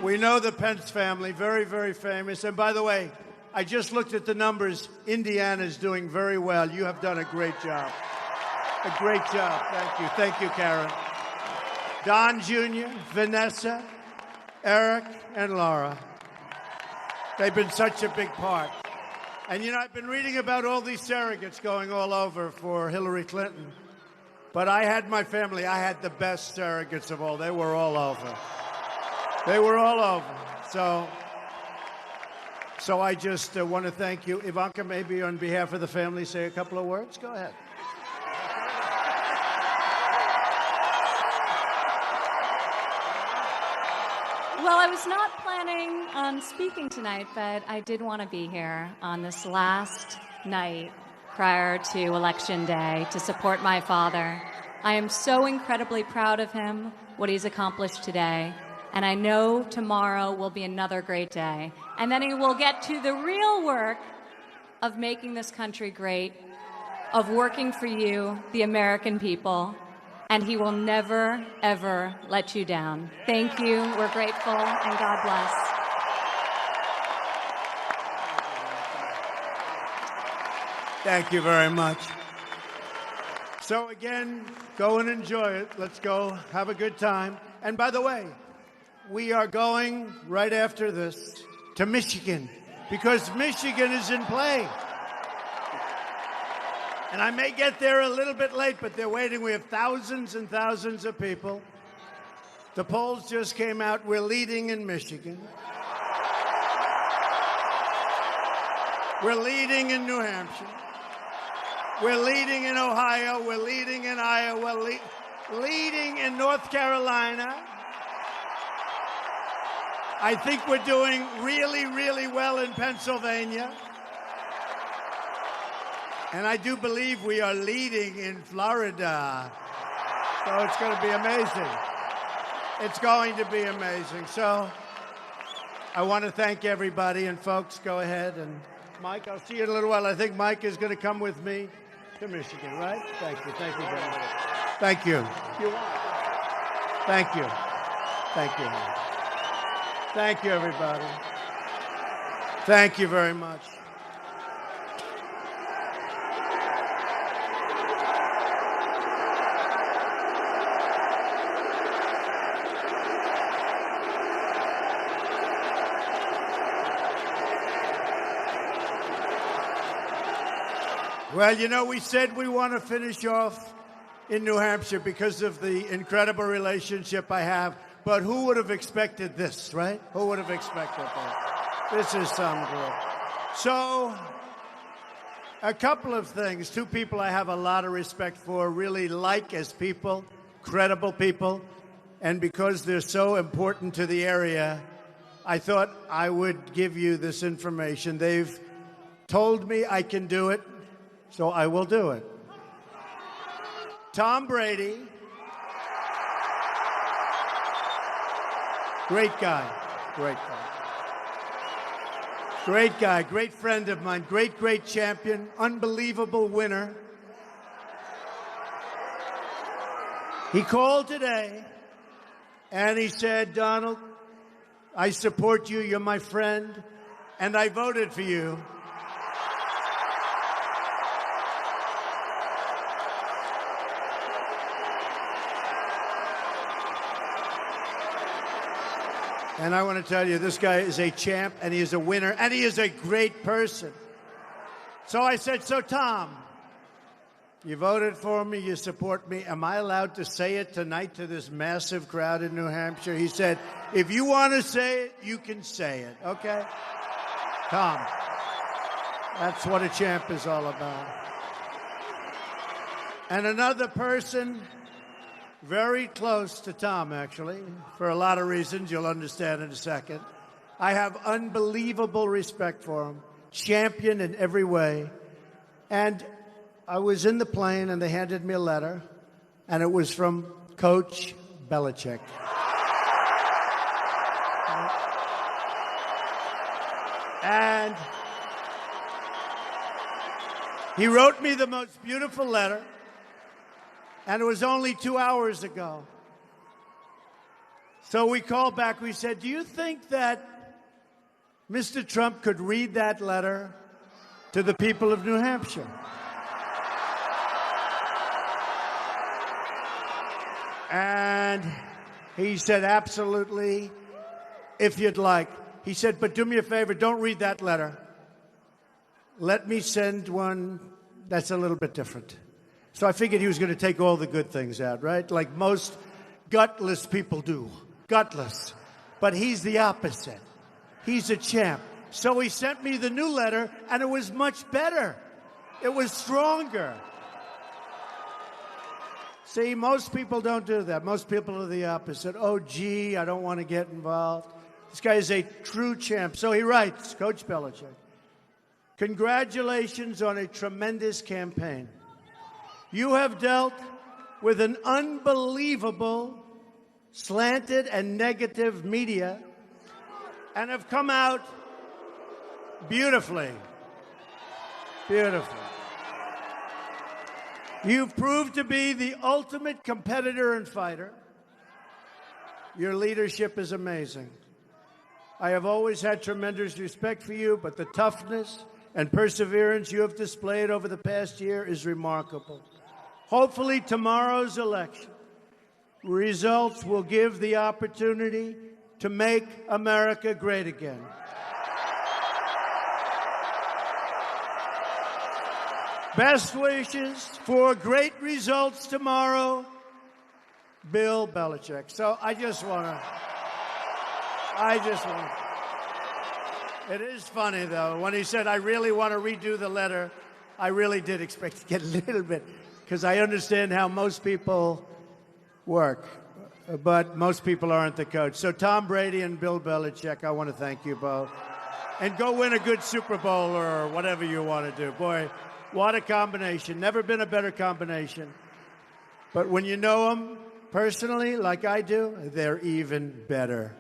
We know the Pence family, very, very famous. And by the way, I just looked at the numbers. Indiana's doing very well. You have done a great job. A great job. Thank you. Thank you, Karen. Don Jr., Vanessa, Eric, and Laura. They've been such a big part. And, you know, I've been reading about all these surrogates going all over for Hillary Clinton. But I had my family. I had the best surrogates of all. They were all over. They were all over. So I just want to thank you. Ivanka, maybe on behalf of the family, say a couple of words. Go ahead. Well, I was not planning on speaking tonight, but I did want to be here on this last night prior to Election Day to support my father. I am so incredibly proud of him, what he's accomplished today, and I know tomorrow will be another great day. And then he will get to the real work of making this country great, of working for you, the American people, and he will never, ever let you down. Thank you. We're grateful, and God bless. Thank you very much. So again, go and enjoy it. Let's go have a good time. And by the way, we are going right after this to Michigan because Michigan is in play. And I may get there a little bit late, but they're waiting. We have thousands and thousands of people. The polls just came out. We're leading in Michigan. We're leading in New Hampshire. We're leading in Ohio. We're leading in Iowa. Leading in North Carolina. I think we're doing really, really well in Pennsylvania. And I do believe we are leading in Florida. So it's going to be amazing. It's going to be amazing. So I want to thank everybody. And folks, go ahead. And Mike, I'll see you in a little while. I think Mike is going to come with me to Michigan, right? Thank you. Thank you very much. Thank you. Thank you. Thank you. Thank you, everybody. Thank you very much. Well, you know, we said we want to finish off in New Hampshire because of the incredible relationship I have. But who would have expected this, right? Who would have expected that? This is some good. So, a couple of things. Two people I have a lot of respect for, really like as people, credible people. And because they're so important to the area, I thought I would give you this information. They've told me I can do it. So I will do it. Tom Brady, great guy, great guy. Great guy, great friend of mine, great champion, unbelievable winner. He called today and he said, Donald, I support you, you're my friend, and I voted for you. And I want to tell you, this guy is a champ, and he is a winner, and he is a great person. So I said, so Tom, you voted for me, you support me. Am I allowed to say it tonight to this massive crowd in New Hampshire? He said, if you want to say it, you can say it, okay? Tom, that's what a champ is all about. And another person very close to Tom, actually, for a lot of reasons you'll understand in a second. I have unbelievable respect for him, champion in every way. And I was in the plane, and they handed me a letter, and it was from Coach Belichick. And he wrote me the most beautiful letter. And it was only 2 hours ago. So we called back. We said, do you think that Mr. Trump could read that letter to the people of New Hampshire? And he said, absolutely, if you'd like. He said, but do me a favor, don't read that letter. Let me send one that's a little bit different. So I figured he was going to take all the good things out, right? Like most gutless people do. Gutless. But he's the opposite. He's a champ. So he sent me the new letter, and it was much better. It was stronger. See, most people don't do that. Most people are the opposite. Oh, gee, I don't want to get involved. This guy is a true champ. So he writes, Coach Belichick, congratulations on a tremendous campaign. You have dealt with an unbelievable, slanted and negative media and have come out beautifully. Beautifully. You've proved to be the ultimate competitor and fighter. Your leadership is amazing. I have always had tremendous respect for you, but the toughness and perseverance you have displayed over the past year is remarkable. Hopefully, tomorrow's election results will give the opportunity to make America great again. Best wishes for great results tomorrow, Bill Belichick. So I just want to. It is funny, though. When he said, I really want to redo the letter, I really did expect to get a little bit, because I understand how most people work, but most people aren't the coach. So Tom Brady and Bill Belichick, I want to thank you both. And go win a good Super Bowl or whatever you want to do. Boy, what a combination. Never been a better combination. But when you know them personally, like I do, they're even better.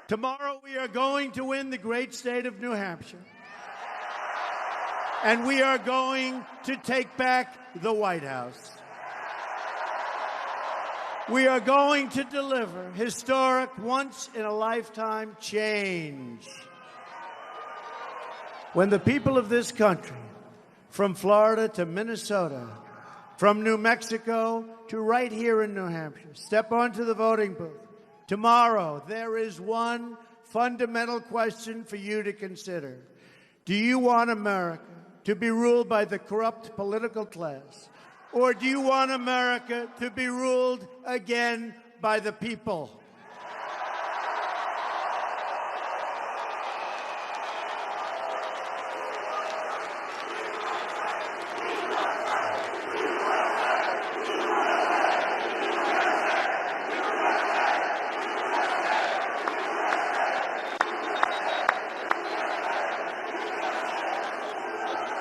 Tomorrow we are going to win the great state of New Hampshire. And we are going to take back the White House. We are going to deliver historic, once-in-a-lifetime change. When the people of this country, from Florida to Minnesota, from New Mexico to right here in New Hampshire, step onto the voting booth, tomorrow there is one fundamental question for you to consider. Do you want America to be ruled by the corrupt political class? Or do you want America to be ruled again by the people?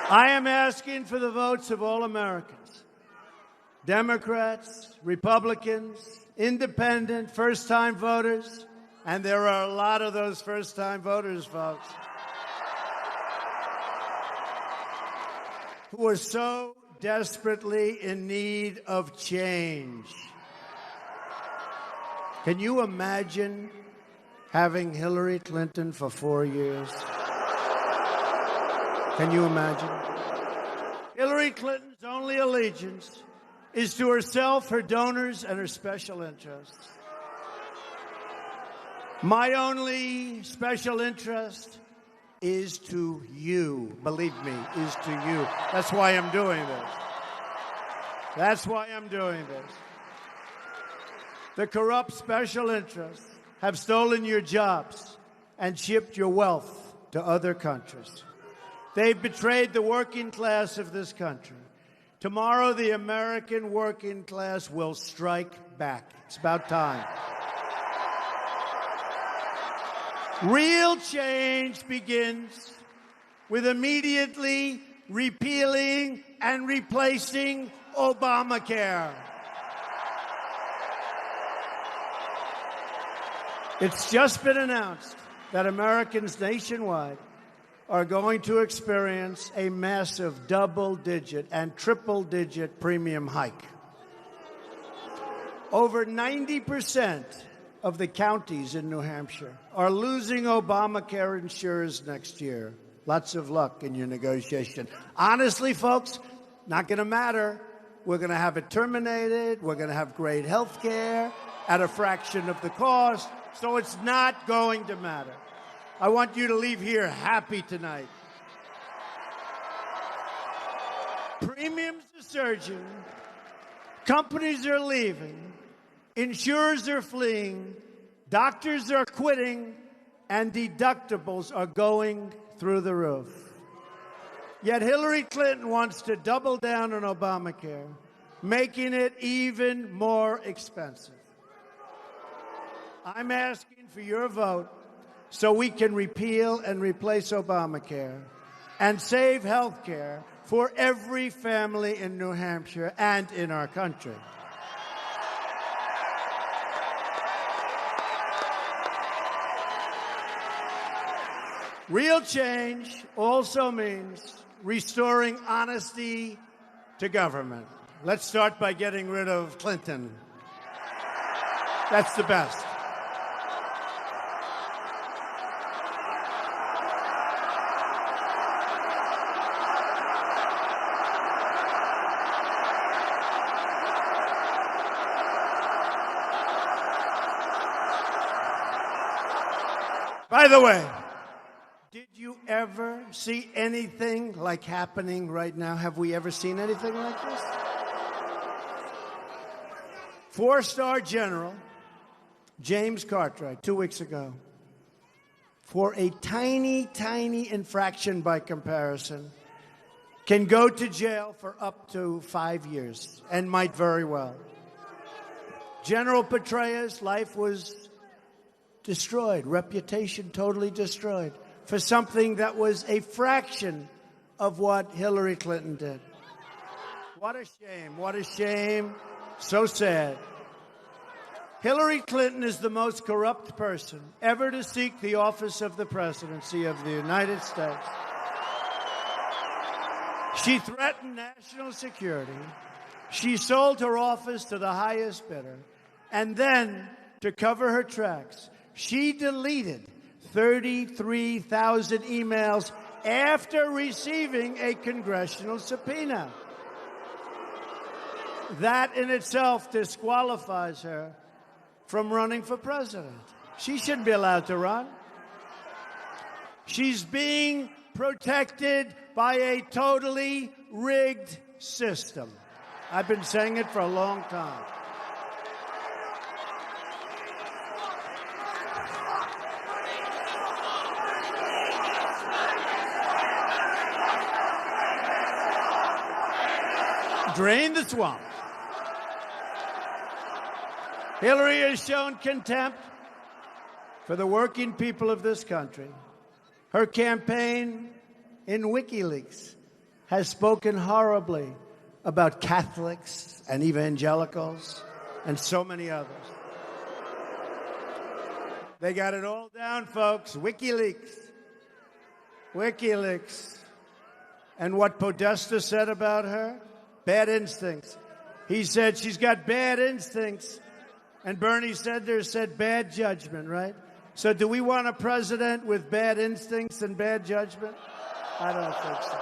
I am asking for the votes of all Americans. Democrats, Republicans, independent, first-time voters, and there are a lot of those first-time voters, folks, who are so desperately in need of change. Can you imagine having Hillary Clinton for 4 years? Can you imagine? Hillary Clinton's only allegiance is to herself, her donors, and her special interests. My only special interest is to you. Believe me, is to you. That's why I'm doing this. That's why I'm doing this. The corrupt special interests have stolen your jobs and shipped your wealth to other countries. They've betrayed the working class of this country. Tomorrow, the American working class will strike back. It's about time. Real change begins with immediately repealing and replacing Obamacare. It's just been announced that Americans nationwide are going to experience a massive double-digit and triple-digit premium hike. Over 90% of the counties in New Hampshire are losing Obamacare insurers next year. Lots of luck in your negotiation. Honestly, folks, not going to matter. We're going to have it terminated. We're going to have great health care at a fraction of the cost. So it's not going to matter. I want you to leave here happy tonight. Premiums are surging. Companies are leaving. Insurers are fleeing. Doctors are quitting. And deductibles are going through the roof. Yet Hillary Clinton wants to double down on Obamacare, making it even more expensive. I'm asking for your vote so we can repeal and replace Obamacare and save health care for every family in New Hampshire and in our country. Real change also means restoring honesty to government. Let's start by getting rid of Clinton. That's the best. By the way, did you ever see anything like happening right now? Have we ever seen anything like this? 4-star General James Cartwright, 2 weeks ago, for a tiny, tiny infraction by comparison, can go to jail for up to 5 years and might very well. General Petraeus' life was destroyed, reputation totally destroyed, for something that was a fraction of what Hillary Clinton did. What a shame. What a shame. So sad. Hillary Clinton is the most corrupt person ever to seek the office of the presidency of the United States. She threatened national security. She sold her office to the highest bidder. And then, to cover her tracks, she deleted 33,000 emails after receiving a congressional subpoena. That in itself disqualifies her from running for president. She shouldn't be allowed to run. She's being protected by a totally rigged system. I've been saying it for a long time. Drain the swamp. Hillary has shown contempt for the working people of this country. Her campaign in WikiLeaks has spoken horribly about Catholics and evangelicals and so many others. They got it all down, folks. WikiLeaks. WikiLeaks. And what Podesta said about her? Bad instincts. He said she's got bad instincts. And Bernie Sanders said bad judgment, right? So do we want a president with bad instincts and bad judgment? I don't think so.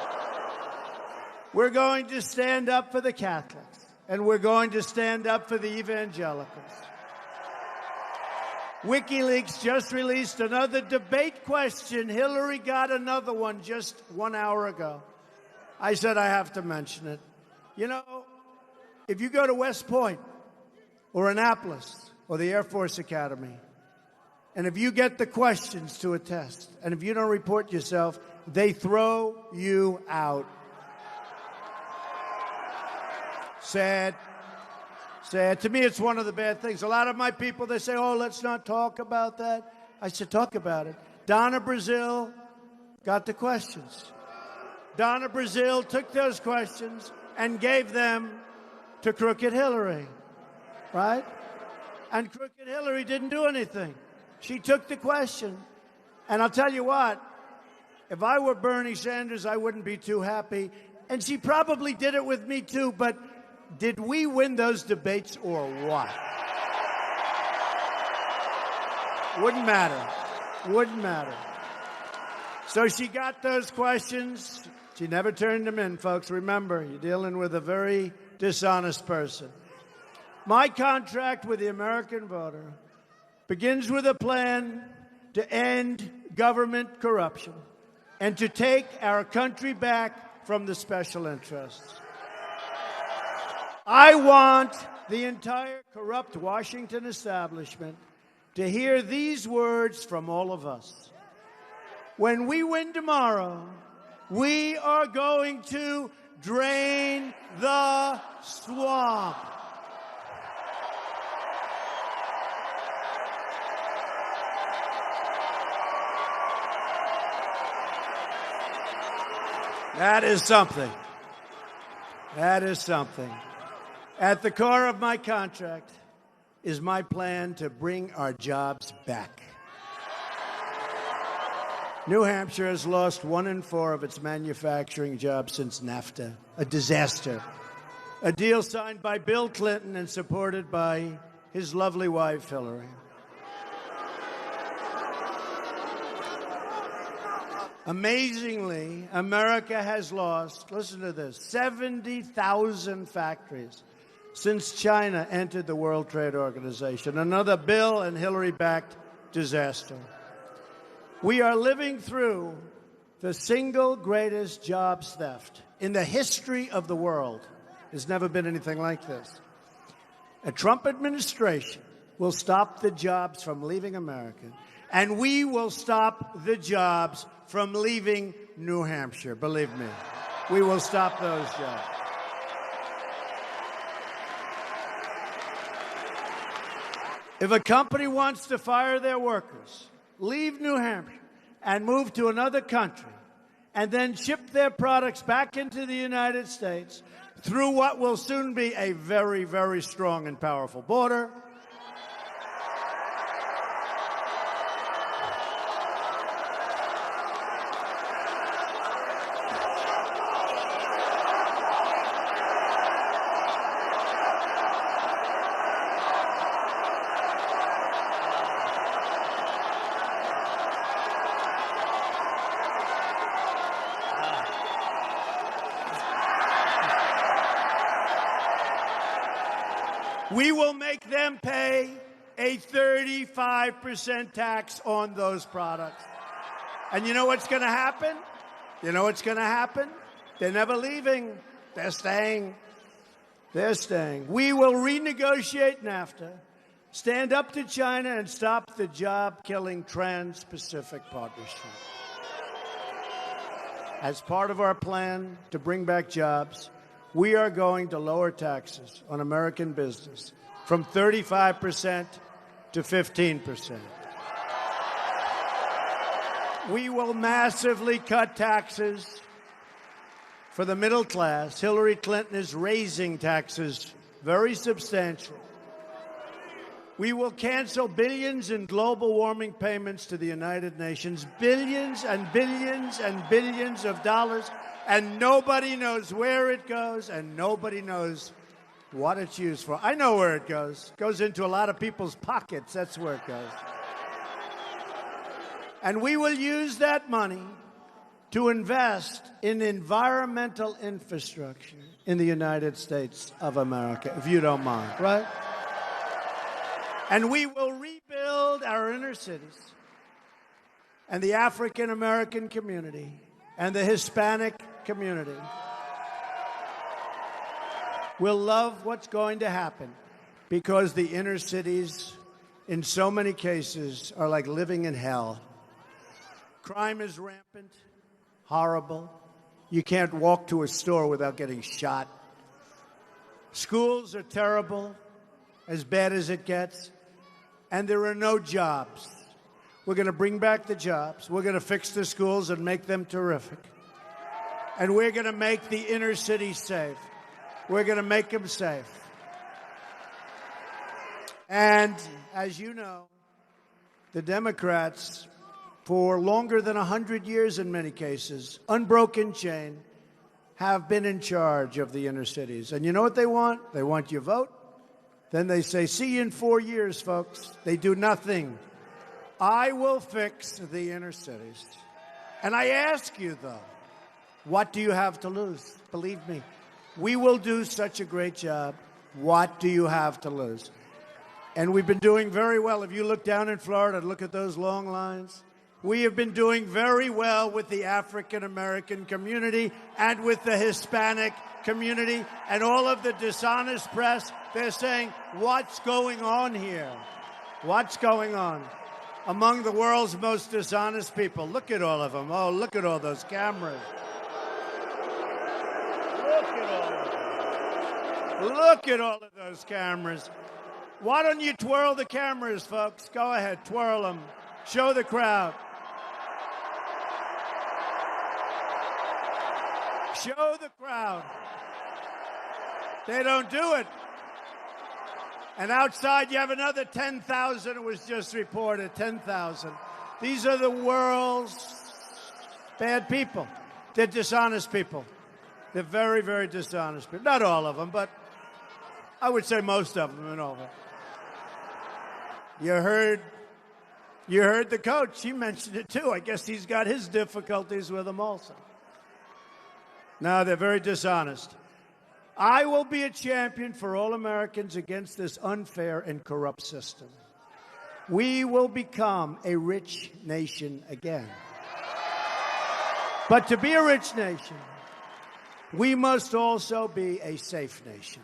We're going to stand up for the Catholics. And we're going to stand up for the evangelicals. WikiLeaks just released another debate question. Hillary got another one just 1 hour ago. I said I have to mention it. You know, if you go to West Point or Annapolis or the Air Force Academy, and if you get the questions to a test, and if you don't report yourself, they throw you out. Sad. Sad. To me, it's one of the bad things. A lot of my people, they say, oh, let's not talk about that. I said, talk about it. Donna Brazile got the questions. Donna Brazile took those questions and gave them to Crooked Hillary, right? And Crooked Hillary didn't do anything. She took the question. And I'll tell you what, if I were Bernie Sanders, I wouldn't be too happy. And she probably did it with me too, but did we win those debates or what? Wouldn't matter. Wouldn't matter. So she got those questions. She never turned them in, folks. Remember, you're dealing with a very dishonest person. My contract with the American voter begins with a plan to end government corruption and to take our country back from the special interests. I want the entire corrupt Washington establishment to hear these words from all of us. When we win tomorrow, we are going to drain the swamp. That is something. That is something. At the core of my contract is my plan to bring our jobs back. New Hampshire has lost 1 in 4 of its manufacturing jobs since NAFTA, a disaster. A deal signed by Bill Clinton and supported by his lovely wife, Hillary. Amazingly, America has lost, listen to this, 70,000 factories since China entered the World Trade Organization, another Bill and Hillary-backed disaster. We are living through the single greatest jobs theft in the history of the world. There's never been anything like this. A Trump administration will stop the jobs from leaving America, and we will stop the jobs from leaving New Hampshire. Believe me, we will stop those jobs. If a company wants to fire their workers, leave New Hampshire and move to another country, and then ship their products back into the United States through what will soon be a very, very strong and powerful border, we will make them pay a 35% tax on those products. And you know what's going to happen? You know what's going to happen? They're never leaving. They're staying. They're staying. We will renegotiate NAFTA, stand up to China, and stop the job-killing Trans-Pacific Partnership. As part of our plan to bring back jobs, we are going to lower taxes on American business from 35% to 15%. We will massively cut taxes for the middle class. Hillary Clinton is raising taxes very substantially. We will cancel billions in global warming payments to the United Nations, billions and billions and billions of dollars, and nobody knows where it goes, and nobody knows what it's used for. I know where it goes. It goes into a lot of people's pockets. That's where it goes. And we will use that money to invest in environmental infrastructure in the United States of America, if you don't mind, right? And we will rebuild our inner cities and the African American community and the Hispanic community will love what's going to happen, because the inner cities, in so many cases, are like living in hell. Crime is rampant, horrible. You can't walk to a store without getting shot. Schools are terrible, as bad as it gets, and there are no jobs. We're going to bring back the jobs. We're going to fix the schools and make them terrific. And we're going to make the inner city safe. We're going to make them safe. And as you know, the Democrats, for longer than 100 years in many cases, unbroken chain, have been in charge of the inner cities. And you know what they want? They want your vote. Then they say, see you in 4 years, folks. They do nothing. I will fix the inner cities. And I ask you, though, what do you have to lose? Believe me, we will do such a great job. What do you have to lose? And we've been doing very well. If you look down in Florida, look at those long lines. We have been doing very well with the African-American community and with the Hispanic community and all of the dishonest press. They're saying, what's going on here? What's going on? Among the world's most dishonest people. Look at all of them. Oh, look at all those cameras. Look at all of them. Look at all of those cameras. Why don't you twirl the cameras, folks? Go ahead, twirl them. Show the crowd. Show the crowd. They don't do it. And outside, you have another 10,000. It was just reported, 10,000. These are the world's bad people. They're dishonest people. They're very, very dishonest people. Not all of them, but I would say most of them and all of them. You heard the coach. He mentioned it, too. I guess he's got his difficulties with them also. No, they're very dishonest. I will be a champion for all Americans against this unfair and corrupt system. We will become a rich nation again. But to be a rich nation, we must also be a safe nation.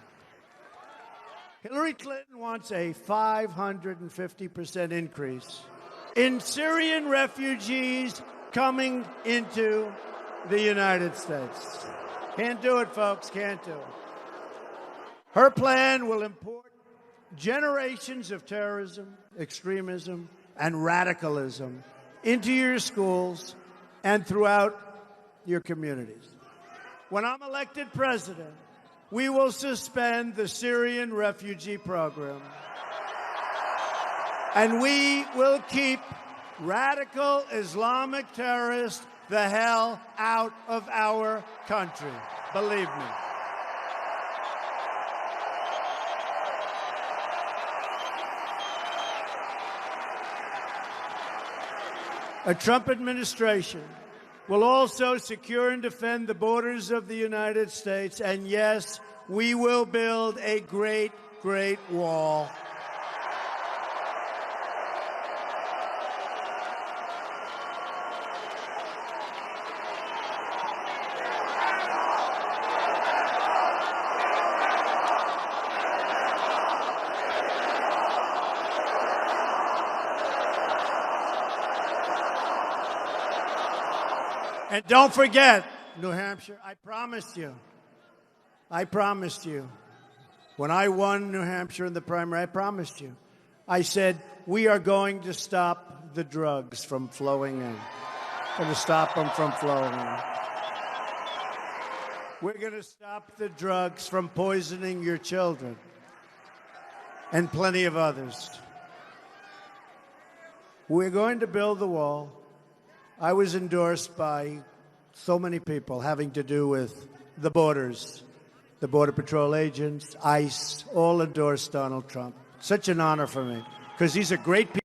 Hillary Clinton wants a 550% increase in Syrian refugees coming into the United States. Can't do it, folks. Can't do it. Her plan will import generations of terrorism, extremism, and radicalism into your schools and throughout your communities. When I'm elected president, we will suspend the Syrian refugee program. And we will keep radical Islamic terrorists the hell out of our country. Believe me. A Trump administration will also secure and defend the borders of the United States. And yes, we will build a great, great wall. And don't forget, New Hampshire, I promised you, when I won New Hampshire in the primary, I promised you. I said, we are going to stop the drugs from flowing in. We're going to stop them from flowing in. We're going to stop the drugs from poisoning your children and plenty of others. We're going to build the wall. I was endorsed by so many people having to do with the borders, the Border Patrol agents, ICE, all endorsed Donald Trump. Such an honor for me, because these are great people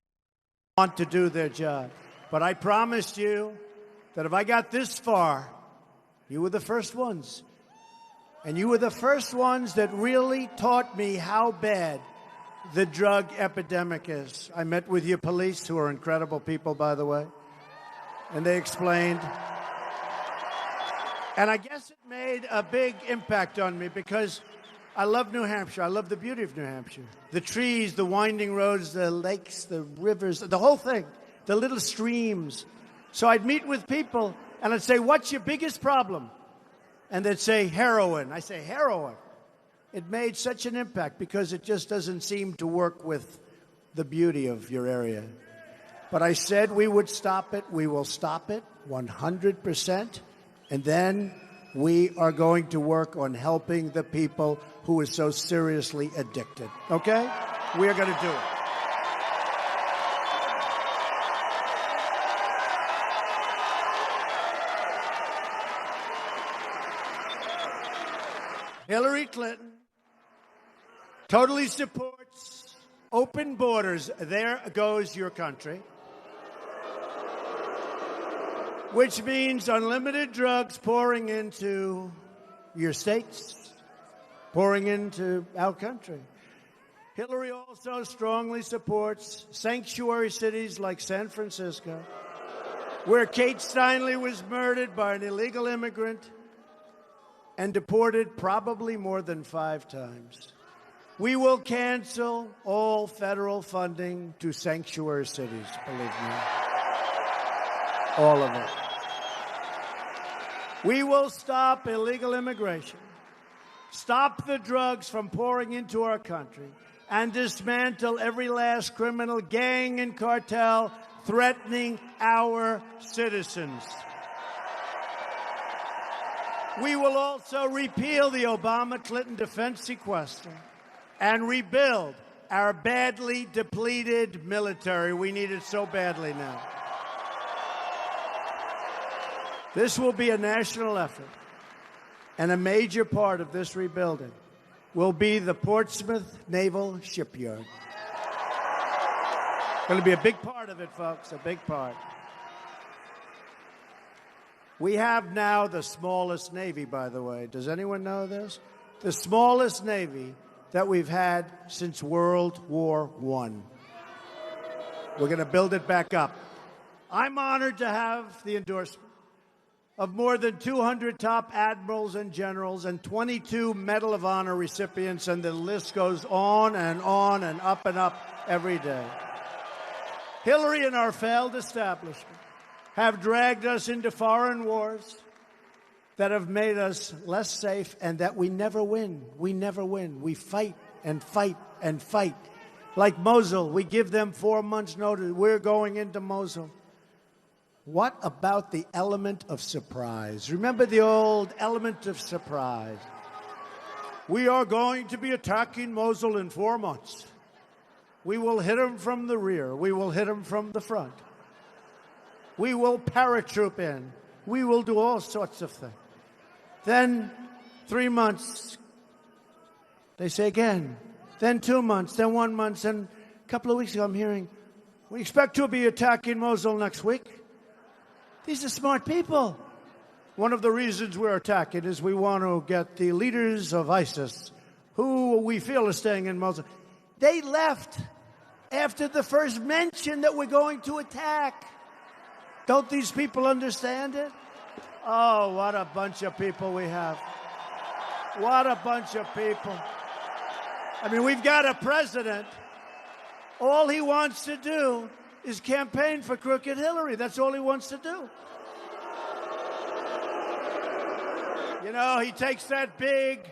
who want to do their job. But I promised you that if I got this far, you were the first ones. And you were the first ones that really taught me how bad the drug epidemic is. I met with your police, who are incredible people, by the way. And they explained. And I guess it made a big impact on me because I love New Hampshire. I love the beauty of New Hampshire. The trees, the winding roads, the lakes, the rivers, the whole thing, the little streams. So I'd meet with people and I'd say, what's your biggest problem? And they'd say, heroin. I say, heroin. It made such an impact because it just doesn't seem to work with the beauty of your area. But I said we would stop it. We will stop it 100%. And then we are going to work on helping the people who are so seriously addicted. Okay? We are going to do it. Hillary Clinton totally supports open borders. There goes your country. which means unlimited drugs pouring into your states, pouring into our country. Hillary also strongly supports sanctuary cities like San Francisco, where Kate Steinle was murdered by an illegal immigrant and deported probably more than 5 times. We will cancel all federal funding to sanctuary cities, believe me. All of it. We will stop illegal immigration, stop the drugs from pouring into our country, and dismantle every last criminal gang and cartel threatening our citizens. We will also repeal the Obama-Clinton defense sequester and rebuild our badly depleted military. We need it so badly now. This will be a national effort, and a major part of this rebuilding will be the Portsmouth Naval Shipyard. Going to be a big part of it, folks, a big part. We have now the smallest Navy, by the way. Does anyone know this? The smallest Navy that we've had since World War I. We're going to build it back up. I'm honored to have the endorsement of more than 200 top admirals and generals and 22 Medal of Honor recipients, and the list goes on and up every day. Hillary and our failed establishment have dragged us into foreign wars that have made us less safe and that we never win. We never win. We fight and fight and fight. Like Mosul, we give them 4 months' notice. We're going into Mosul. What about the element of surprise? Remember the old element of surprise? We are going to be attacking Mosul in 4 months. We will hit them from the rear. We will hit them from the front. We will paratroop in. We will do all sorts of things. Then 3 months, they say again. Then 2 months, then 1 month, then a couple of weeks ago I'm hearing, we expect to be attacking Mosul next week. These are smart people. One of the reasons we're attacking is we want to get the leaders of ISIS, who we feel are staying in Mosul. They left after the first mention that we're going to attack. Don't these people understand it? Oh, what a bunch of people we have. What a bunch of people. I mean, we've got a president. All he wants to do is campaign for crooked Hillary. That's all he wants to do. You know, he takes that big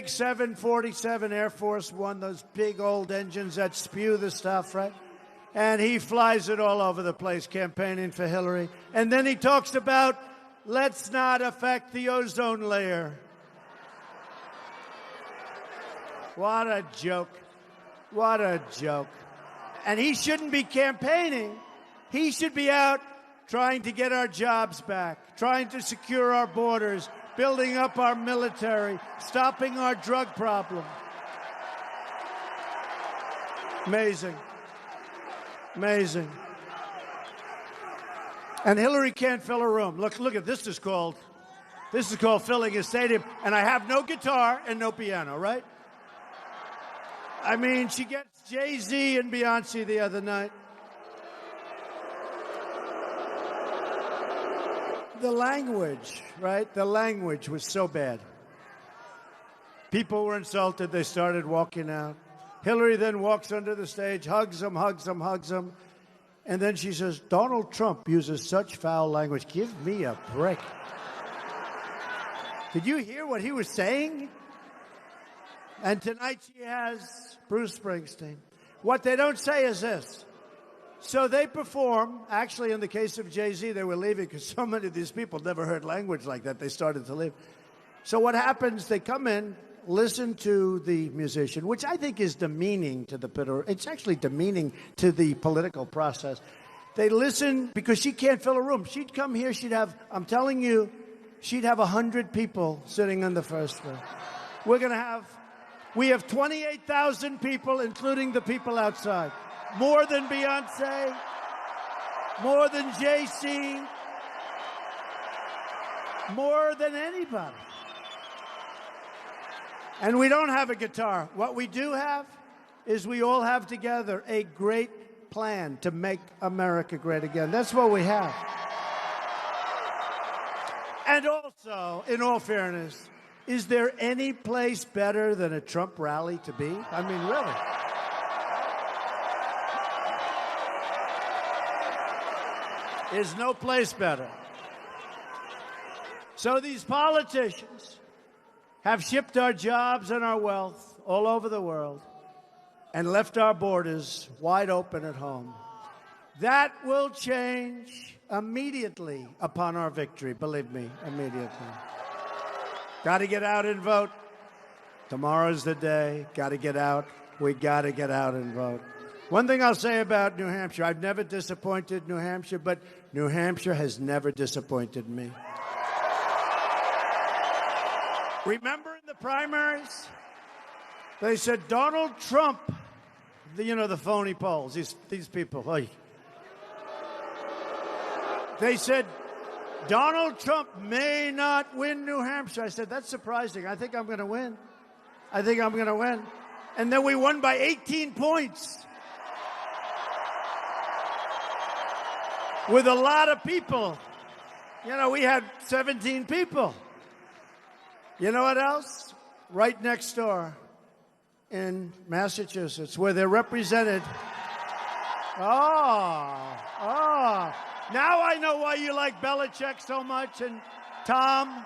747 Air Force One, those big old engines that spew the stuff, right? And he flies it all over the place campaigning for Hillary. And then he talks about, let's not affect the ozone layer. What a joke. What a joke. And he shouldn't be campaigning. He should be out trying to get our jobs back, trying to secure our borders, building up our military, stopping our drug problem. Amazing. Amazing. And Hillary can't fill a room. Look at this is called filling a stadium. And I have no guitar and no piano, right? I mean, she gets Jay-Z and Beyonce the other night. The language, right? The language was so bad. People were insulted. They started walking out. Hillary then walks onto the stage, hugs them. And then she says, Donald Trump uses such foul language. Give me a break. Did you hear what he was saying? And tonight she has Bruce Springsteen. What they don't say is this. So they perform. Actually, in the case of Jay-Z, they were leaving because so many of these people never heard language like that. They started to leave. So what happens, they come in, listen to the musician, which I think is demeaning to the it's actually demeaning to the political process. They listen because she can't fill a room. She'd come here, I'm telling you, she'd have 100 people sitting on the first row. We have 28,000 people, including the people outside. More than Beyonce, more than Jay-Z, more than anybody. And we don't have a guitar. What we do have is we all have together a great plan to make America great again. That's what we have. And also, in all fairness, is there any place better than a Trump rally to be? I mean, really. There's no place better. So these politicians have shipped our jobs and our wealth all over the world and left our borders wide open at home. That will change immediately upon our victory, believe me, immediately. Got to get out and vote. Tomorrow's the day. Got to get out. We got to get out and vote. One thing I'll say about New Hampshire, I've never disappointed New Hampshire, but New Hampshire has never disappointed me. Remember in the primaries, they said Donald Trump, the phony polls, these people. Oy. They said Donald Trump may not win New Hampshire. I said, that's surprising. I think I'm going to win. I think I'm going to win. And then we won by 18 points. With a lot of people. We had 17 people. You know what else? Right next door in Massachusetts, where they're represented. Now I know why you like Belichick so much and Tom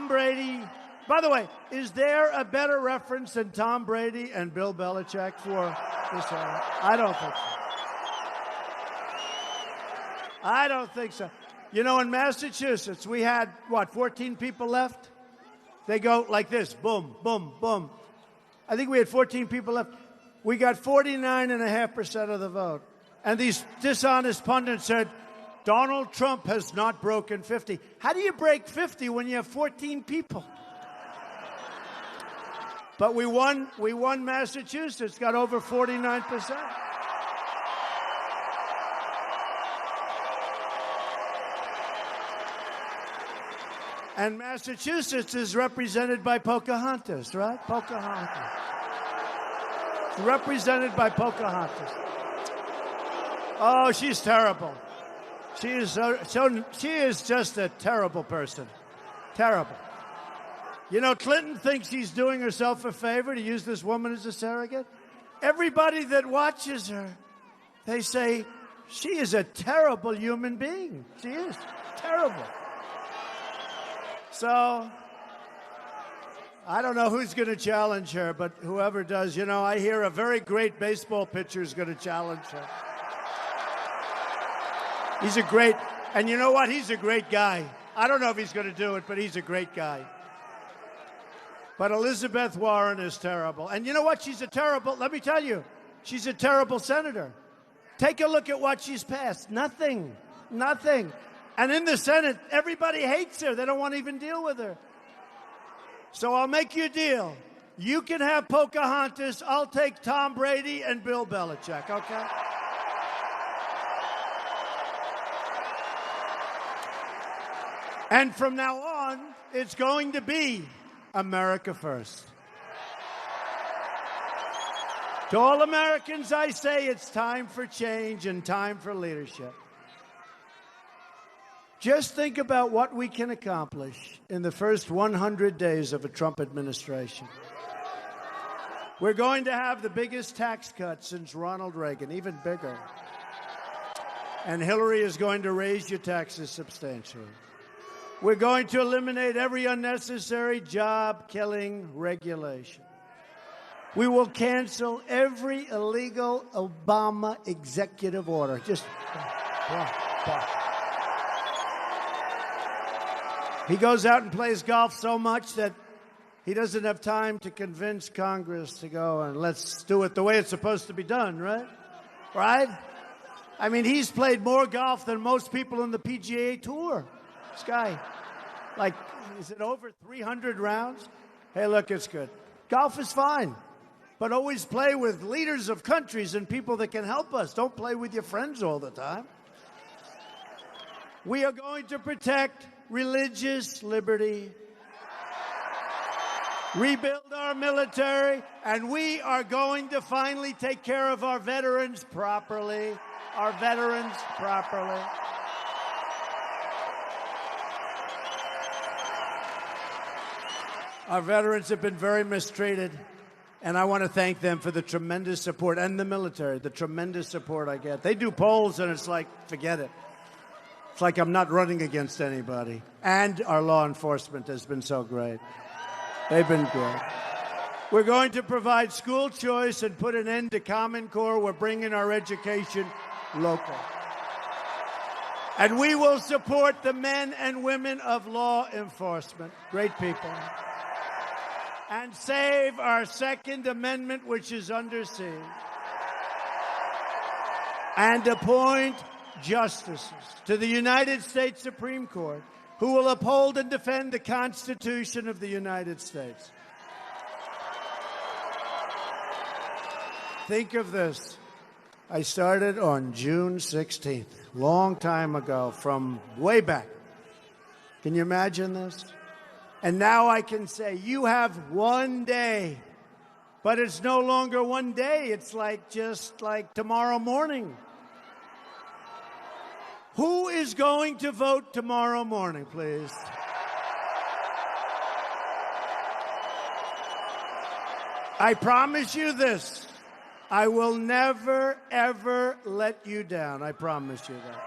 Brady. By the way, is there a better reference than Tom Brady and Bill Belichick for this? I don't think so. I don't think so. In Massachusetts, we had, 14 people left? They go like this, boom, boom, boom. I think we had 14 people left. We got 49.5% of the vote. And these dishonest pundits said, Donald Trump has not broken 50. How do you break 50 when you have 14 people? But we won Massachusetts, got over 49%. And Massachusetts is represented by Pocahontas, right? Pocahontas. It's represented by Pocahontas. Oh, she's terrible. She is just a terrible person. Terrible. Clinton thinks she's doing herself a favor to use this woman as a surrogate. Everybody that watches her, they say, she is a terrible human being. She is terrible. So, I don't know who's going to challenge her, but whoever does, I hear a very great baseball pitcher is going to challenge her. He's a great, and you know what? He's a great guy. I don't know if he's going to do it, but he's a great guy. But Elizabeth Warren is terrible. And you know what? Let me tell you, she's a terrible senator. Take a look at what she's passed. Nothing. And in the Senate, everybody hates her. They don't want to even deal with her. So I'll make you a deal. You can have Pocahontas. I'll take Tom Brady and Bill Belichick, okay? And from now on, it's going to be America first. To all Americans, I say it's time for change and time for leadership. Just think about what we can accomplish in the first 100 days of a Trump administration. We're going to have the biggest tax cut since Ronald Reagan, even bigger. And Hillary is going to raise your taxes substantially. We're going to eliminate every unnecessary job-killing regulation. We will cancel every illegal Obama executive order. Just He goes out and plays golf so much that he doesn't have time to convince Congress to go and let's do it the way it's supposed to be done, right? Right? I mean, he's played more golf than most people in the PGA Tour. This guy, is it over 300 rounds? Hey, look, it's good. Golf is fine, but always play with leaders of countries and people that can help us. Don't play with your friends all the time. We are going to protect religious liberty, rebuild our military, and we are going to finally take care of our veterans properly. Our veterans properly. Our veterans have been very mistreated, and I want to thank them for the tremendous support, and the military, the tremendous support I get. They do polls, and it's like, forget it. It's like I'm not running against anybody. And our law enforcement has been so great. They've been great. We're going to provide school choice and put an end to Common Core. We're bringing our education local. And we will support the men and women of law enforcement. Great people. And save our Second Amendment, which is under siege. And appoint justices to the United States Supreme Court who will uphold and defend the Constitution of the United States. Think of this. I started on June 16th, long time ago, from way back. Can you imagine this? And now I can say, you have one day. But it's no longer one day. It's like just like tomorrow morning. Who is going to vote tomorrow morning, please? I promise you this. I will never, ever let you down. I promise you that.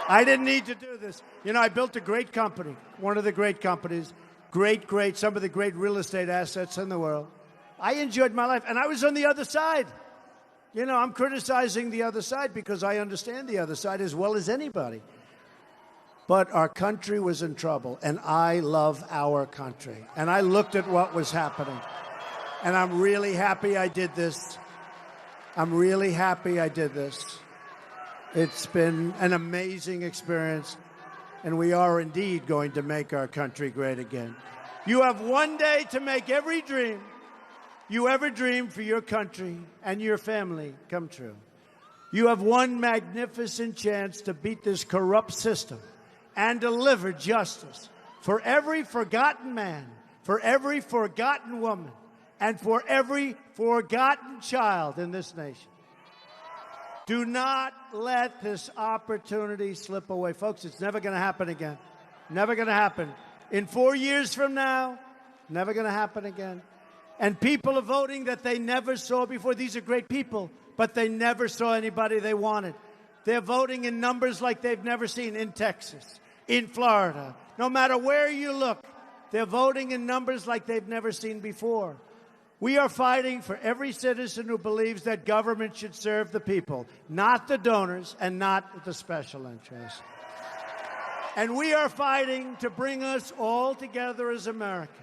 I didn't need to do this. You know, I built a great company, one of the great companies, some of the great real estate assets in the world. I enjoyed my life, and I was on the other side. You know, I'm criticizing the other side because I understand the other side as well as anybody. But our country was in trouble, and I love our country. And I looked at what was happening, and I'm really happy I did this. I'm really happy I did this. It's been an amazing experience, and we are indeed going to make our country great again. You have one day to make every dream you ever dreamed for your country and your family come true. You have one magnificent chance to beat this corrupt system and deliver justice for every forgotten man, for every forgotten woman, and for every forgotten child in this nation. Do not let this opportunity slip away. Folks, it's never going to happen again. Never going to happen. In 4 years from now, never going to happen again. And people are voting that they never saw before. These are great people, but they never saw anybody they wanted. They're voting in numbers like they've never seen in Texas, in Florida. No matter where you look, they're voting in numbers like they've never seen before. We are fighting for every citizen who believes that government should serve the people, not the donors and not the special interests. And we are fighting to bring us all together as Americans.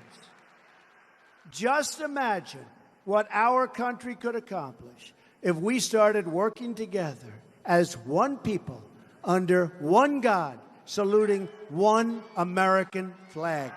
Just imagine what our country could accomplish if we started working together as one people under one God, saluting one American flag.